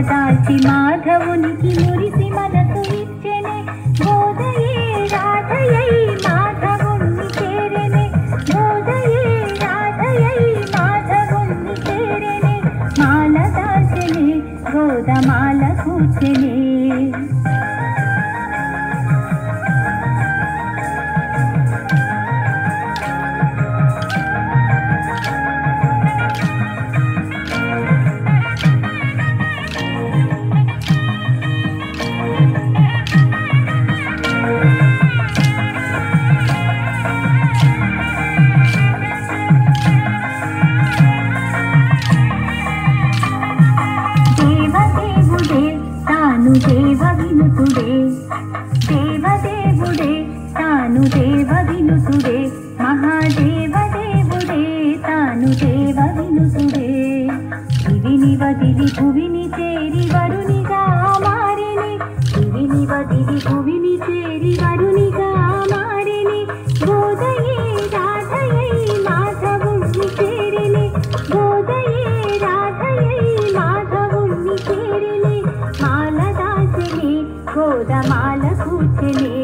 దాల్చి మాధవునికి మురిసి మనసు ఇచ్చెనే గోదయే రాధయై మాధవుని చేరెనే గోదయే రాధయై మాధవుని చేరెనే మాల దాల్చెనే గోదమాల కూర్చెనే దేవ వినుతుడే దేవదేవుడే తాను దేవ వినుతుడే మహాదేవ దేవుడే తాను దేవ వినుతుడే ఇవిని వదిలి భువిని చేరి వరునిగా మారిని ఇవిని వదిలి భువిని చేరి వరునిగా మారిని గోదయే రాధయై మాధవుని చేరిని గోదయే రాధయై మాధవుని చేరిని మాల దాల్చెనే గోదమాల కూర్చెనే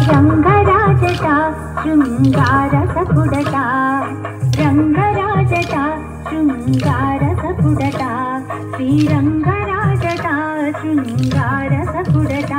రంగరాజట శృంగారసపుడట రంగరాజట శృంగారసపుడట శ్రీరంగరాజట శృంగారసపుడట